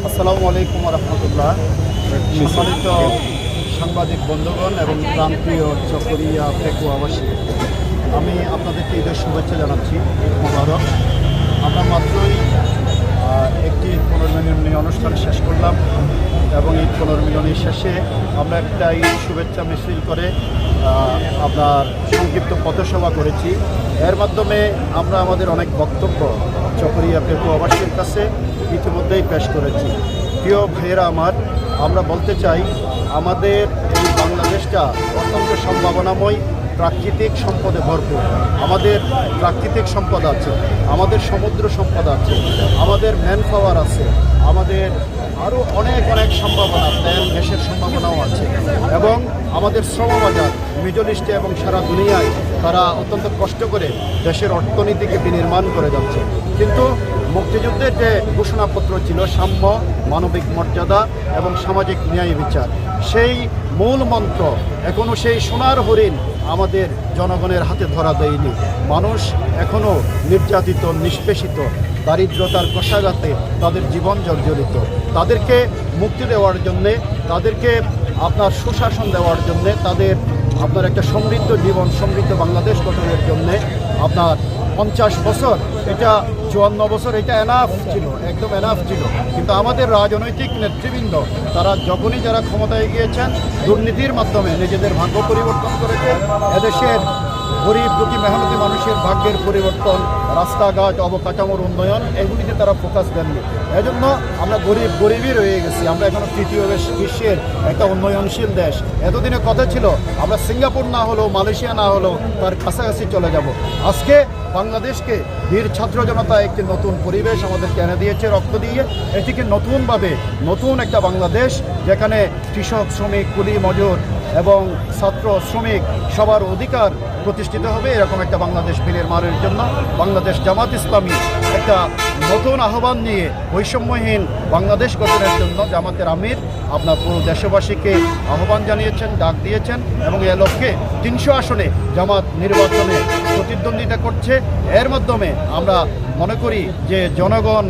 আসসালামু আলাইকুম রহমতুল্লাহ। সম্মানিত সাংবাদিক বন্ধুগণ এবং প্রান্তীয় চকরিয়া পেকুয়াবাসী, আমি আপনাদেরকে ঈদের শুভেচ্ছা জানাচ্ছি। ঈদ মোবারক। আমরা মাত্রই একটি পুনর্মিলনী অনুষ্ঠান শেষ করলাম এবং এই পুনর্মিলনী শেষে আমরা একটা ঈদ শুভেচ্ছা মিছিল করে আপনার সংক্ষিপ্ত পথসভা করেছি। এর মাধ্যমে আমরা আমাদের অনেক বক্তব্য চকরিয়া পেকুয়াবাসীর কাছে ইতিমধ্যেই পেশ করেছি। প্রিয় ভাইয়েরা আমার, আমরা বলতে চাই আমাদের এই বাংলাদেশটা অত্যন্ত সম্ভাবনাময়, প্রাকৃতিক সম্পদে ভরপুর। আমাদের প্রাকৃতিক সম্পদ আছে, আমাদের সমুদ্র সম্পদ আছে, আমাদের ম্যান পাওয়ার আছে, আমাদের আরও অনেক অনেক সম্ভাবনা, তেল গ্যাসের সম্ভাবনাও আছে এবং আমাদের শ্রমবাজার মিডল ইস্টে এবং সারা দুনিয়ায় তারা অত্যন্ত কষ্ট করে দেশের অর্থনীতিকে বিনির্মাণ করে যাচ্ছে। কিন্তু মুক্তিযুদ্ধের যে ঘোষণাপত্র ছিল সাম্য, মানবিক মর্যাদা এবং সামাজিক ন্যায় বিচার, সেই মূল মন্ত্র এখনও সেই সোনার হরিণ আমাদের জনগণের হাতে ধরা দেয়নি। মানুষ এখনও নির্যাতিত, নিষ্পেষিত, দারিদ্রতার কষাঘাতে তাদের জীবন জর্জরিত। তাদেরকে মুক্তি দেওয়ার জন্যে, তাদেরকে আপনার সুশাসন দেওয়ার জন্যে, তাদের আপনার একটা সমৃদ্ধ জীবন, সমৃদ্ধ বাংলাদেশ গঠনের জন্যে আপনার 50 বছর, এটা 54 বছর, এটা এনাফ ছিল, একদম এনাফ ছিল। কিন্তু আমাদের রাজনৈতিক নেতৃবৃন্দ তারা যখনই যারা ক্ষমতায় গিয়েছেন, দুর্নীতির মাধ্যমে নিজেদের ভাগ্য পরিবর্তন করেছেন। এদেশের গরিব দুঃখী মেহনতি মানুষের ভাগ্যের পরিবর্তন, রাস্তাঘাট, অবকাঠামোর উন্নয়ন, এগুলিতে তারা ফোকাস দেননি। এজন্য আমরা গরিবই রয়ে গেছি। আমরা এখনও তৃতীয় বিশ্বের একটা উন্নয়নশীল দেশ। এতদিনে কথা ছিল আমরা সিঙ্গাপুর না হলেও, মালয়েশিয়া না হলেও তার কাছাকাছি চলে যাব। আজকে বাংলাদেশকে বীর ছাত্র জনতা একটি নতুন পরিবেশ আমাদেরকে এনে দিয়েছে রক্ত দিয়ে। এটিকে নতুনভাবে নতুন একটা বাংলাদেশ, যেখানে কৃষক, শ্রমিক, কুলি, মজুর এবং ছাত্র, শ্রমিক সবার অধিকার প্রতিষ্ঠিত হবে, এরকম একটা বাংলাদেশ বিনির্মাণের জন্য বাংলাদেশ জামাত ইসলামী একটা নতুন আহ্বান নিয়ে বৈষম্যহীন বাংলাদেশ গঠনের জন্য জামাতের আমির আপনার পুরো দেশবাসীকে আহ্বান জানিয়েছেন, ডাক দিয়েছেন এবং এ লক্ষ্যে 300 আসনে জামাত নির্বাচনে প্রতিদ্বন্দ্বিতা করছে। এর মাধ্যমে আমরা মনে করি যে জনগণ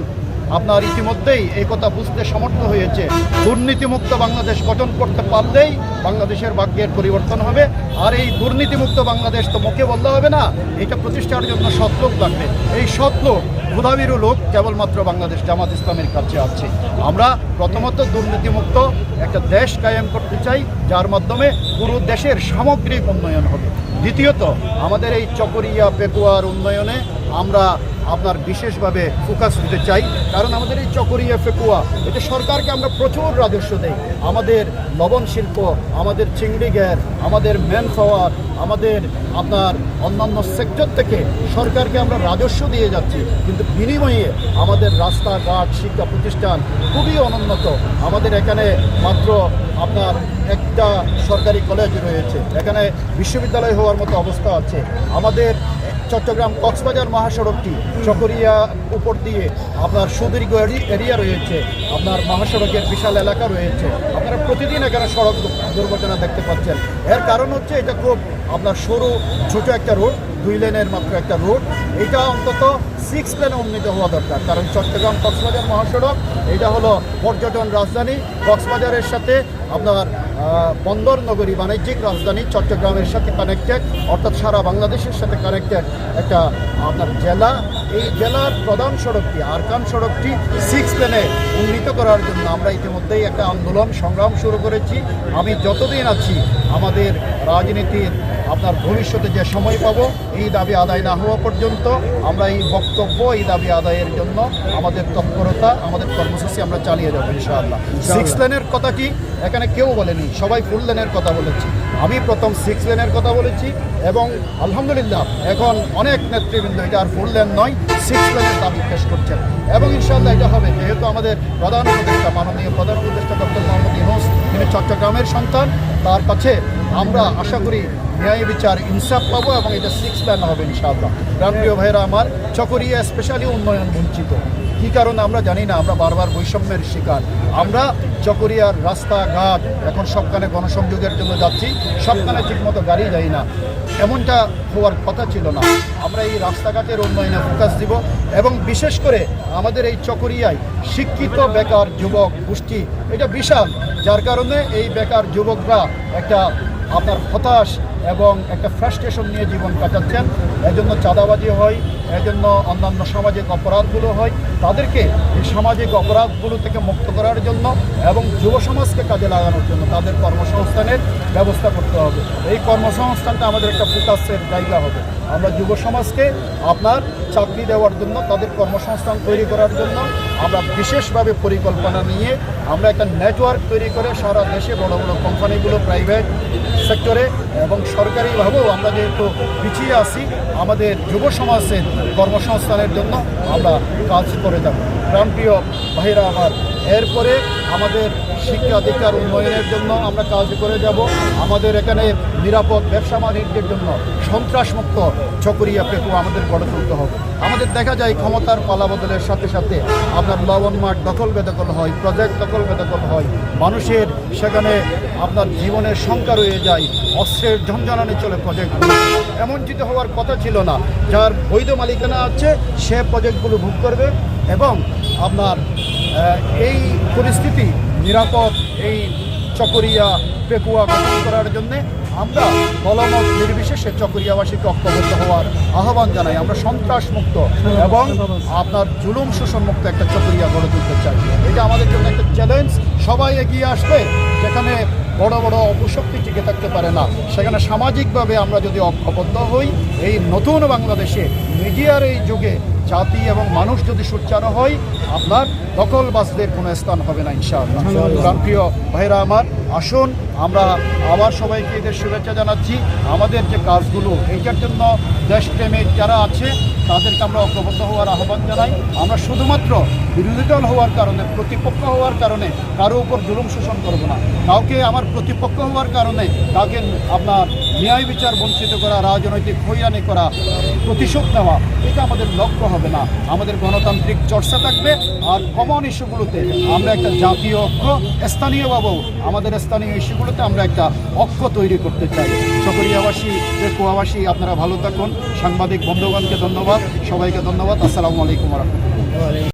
আপনার ইতিমধ্যেই এই কথা বুঝতে সমর্থ হয়েছে। দুর্নীতিমুক্ত বাংলাদেশ গঠন করতে পারলেই বাংলাদেশের ভাগ্যের পরিবর্তন হবে। আর এই দুর্নীতিমুক্ত বাংলাদেশ তো মুখে বললে হবে না, এটা প্রতিষ্ঠার জন্য সৎলোক লাগবে। এই সৎলোক, ক্ষুধাবিরু লোক কেবলমাত্র বাংলাদেশ জামাত ইসলামের কাছে আছে। আমরা প্রথমত দুর্নীতিমুক্ত একটা দেশ কায়েম করতে চাই, যার মাধ্যমে পুরো দেশের সামগ্রিক উন্নয়ন হবে। দ্বিতীয়ত, আমাদের এই চকরিয়া পেকুয়ার উন্নয়নে আমরা আপনার বিশেষভাবে ফোকাস দিতে চাই, কারণ আমাদের এই চকরিয়া পেকুয়া, এটা সরকারকে আমরা প্রচুর রাজস্ব দেই। আমাদের লবণ শিল্প, আমাদের চিংড়ি গ্যাস, আমাদের ম্যান পাওয়ার, আমাদের আপনার অন্যান্য সেক্টর থেকে সরকারকে আমরা রাজস্ব দিয়ে যাচ্ছি, কিন্তু বিনিময়ে আমাদের রাস্তাঘাট, শিক্ষা প্রতিষ্ঠান খুবই অনুন্নত। আমাদের এখানে মাত্র আপনার একটা সরকারি কলেজ রয়েছে, এখানে বিশ্ববিদ্যালয় হওয়ার মতো অবস্থা আছে। আমাদের চট্টগ্রাম কক্সবাজার মহাসড়কটি চকরিয়া উপর দিয়ে আপনার সুদীর্ঘ এরিয়া রয়েছে, আপনার মহাসড়কের বিশাল এলাকা রয়েছে। আপনারা প্রতিদিন এখানে সড়ক দুর্ঘটনা দেখতে পাচ্ছেন। এর কারণ হচ্ছে এটা খুব আপনার সরু ছোট একটা রোড, 2 লেনের মাত্র একটা রোড। এটা অন্তত 6 লেনে উন্নীত হওয়া দরকার, কারণ চট্টগ্রাম কক্সবাজার মহাসড়ক এটা হলো পর্যটন রাজধানী। কক্সবাজারের সাথে আপনার বন্দর নগরী, বাণিজ্যিক রাজধানী চট্টগ্রামের সাথে কানেক্টেড, অর্থাৎ সারা বাংলাদেশের সাথে কানেক্টেড একটা আপনার জেলা। এই জেলার প্রধান সড়কটি, আরকান সড়কটি 6 লেনে উন্নীত করার জন্য আমরা ইতিমধ্যেই একটা আন্দোলন সংগ্রাম শুরু করেছি। আমি যতদিন আছি আমাদের রাজনীতির আপনার ভবিষ্যতে যে সময় পাবো, এই দাবি আদায় না হওয়া পর্যন্ত আমরা এই বক্তব্য, এই দাবি আদায়ের জন্য আমাদের তৎপরতা, আমাদের কর্মসূচি আমরা চালিয়ে যাবো ইনশাআল্লাহ। 6 লেনের কথা কি এখানে কেউ বলেনি, সবাই ফুল লেনের কথা বলেছি। আমি প্রথম 6 লেনের কথা বলেছি এবং আলহামদুলিল্লাহ এখন অনেক নেতৃবৃন্দ এটা আর ফুল লেন নয়, 6 লেনের দাবি পেশ করছেন এবং ইনশাআল্লাহ এটা হবে। যেহেতু আমাদের প্রধান উপদেষ্টা, মাননীয় প্রধান উপদেষ্টা ডক্টর মোহাম্মদ ইউনূস, তিনি চট্টগ্রামের সন্তান, তার কাছে আমরা আশা করি ন্যায় বিচার, ইনসাফ পাবো এবং এটা 6 লেন হবে ইনশাআল্লাহ। প্রাণপ্রিয় ভাইরা আমার, চকরিয়া স্পেশালি উন্নয়ন বঞ্চিত, কী কারণে আমরা জানি না, আমরা বারবার বৈষম্যের শিকার। আমরা চকরিয়ার রাস্তাঘাট এখন সবখানে গণসংযোগের জন্য যাচ্ছি, সবখানে ঠিকমতো গাড়ি যায় না, এমনটা হওয়ার কথা ছিল না। আমরা এই রাস্তাঘাটের উন্নয়নে ফোকাস দিব এবং বিশেষ করে আমাদের এই চকরিয়ায় শিক্ষিত বেকার যুবক গোষ্ঠী এটা বিশাল, যার কারণে এই বেকার যুবকরা একটা আপনার হতাশ এবং একটা ফ্রাস্ট্রেশন নিয়ে জীবন কাটাচ্ছেন। এজন্য চাঁদাবাজি হয়, এজন্য অন্যান্য সামাজিক অপরাধগুলো হয়। তাদেরকে এই সামাজিক অপরাধগুলো থেকে মুক্ত করার জন্য এবং যুব সমাজকে কাজে লাগানোর জন্য তাদের কর্মসংস্থানের ব্যবস্থা করতে হবে। এই কর্মসংস্থানটা আমাদের একটা ফোকাসের জায়গা হবে। আমরা যুব সমাজকে আপনার চাকরি দেওয়ার জন্য, তাদের কর্মসংস্থান তৈরি করার জন্য আমরা বিশেষভাবে পরিকল্পনা নিয়ে আমরা একটা নেটওয়ার্ক তৈরি করে সারা দেশে বড় বড় কোম্পানিগুলো, প্রাইভেট সেক্টরে এবং সরকারিভাবেও আমরা যেহেতু পিছিয়ে আছি, আমাদের যুব সমাজের কর্মসংস্থানের জন্য আমরা কাজ করে যাব। প্রাণপ্রিয় ভাইরা আমার, এরপরে আমাদের শিক্ষাধিকার উন্নয়নের জন্য আমরা কাজ করে যাব। আমাদের এখানে নিরাপদ ব্যবসা বাণিজ্যের জন্য সন্ত্রাসমুক্ত চকরিয়া পেকুয়া আমাদের গড়ে তুলতে হবে। আমাদের দেখা যায় ক্ষমতার পালাবদলের সাথে সাথে আপনার লবণ মাঠ দখল বেদখল হয়, প্রজেক্ট দখল বেদখল হয়, মানুষের সেখানে আপনার জীবনের শঙ্কা রয়ে যায়, অস্ত্রের ঝঞ্ঝানানি চলে প্রজেক্টগুলো। এমন যদি হওয়ার কথা ছিল না, যার বৈধ মালিকানা আছে সে প্রজেক্টগুলো ভোগ করবে এবং আপনার এই পরিস্থিতি নিরাপদ এই চকরিয়া পেকুয়া গঠন করার জন্যে আমরা দলমত নির্বিশেষে চকরিয়াবাসীকে ঐক্যবদ্ধ হওয়ার আহ্বান জানাই। আমরা সন্ত্রাসমুক্ত এবং আপনার জুলুম শোষণ মুক্ত একটা চকরিয়া গড়ে তুলতে চাই। এটা আমাদের জন্য একটা চ্যালেঞ্জ। সবাই এগিয়ে আসবে, যেখানে বড় বড় অপশক্তি টিকে থাকতে পারে না, সেখানে সামাজিকভাবে আমরা যদি ঐক্যবদ্ধ হই, এই নতুন বাংলাদেশে মিডিয়ার এই যুগে জাতি এবং মানুষ যদি সোচ্চার হয়, আপনার দখলবাজদের কোনো স্থান হবে না ইনশাআল্লাহ। প্রিয় ভাইরা আমার, আসুন আমরা আবার সবাইকে এদের শুভেচ্ছা জানাচ্ছি। আমাদের যে কাজগুলো এইটার জন্য দেশপ্রেমিক যারা আছে তাদেরকে আমরা ঐক্যবদ্ধ হওয়ার আহ্বান জানাই। আমরা শুধুমাত্র বিরোধী দল হওয়ার কারণে, প্রতিপক্ষ হওয়ার কারণে কারো উপর জুলুম শোষণ করবো না। কাউকে আমার প্রতিপক্ষ হওয়ার কারণে কাউকে আপনার ন্যায় বিচার বঞ্চিত করা, রাজনৈতিক হয়রানি করা, প্রতিশোধ নেওয়া, এটা আমাদের লক্ষ্য হবে না। আমাদের গণতান্ত্রিক চর্চা থাকবে। আর কমন ইস্যুগুলোতে আমরা একটা জাতীয় ঐক্য, স্থানীয়ভাবেও আমাদের স্থানীয় ইস্যুগুলোতে আমরা একটা ঐক্য তৈরি করতে চাই। চকরিয়াবাসী, পেকুয়াবাসী আপনারা ভালো থাকুন। সাংবাদিক বন্ধুগণকে ধন্যবাদ, সবাইকে ধন্যবাদ। আসসালামু আলাইকুম ওয়া রাহমাতুল্লাহ।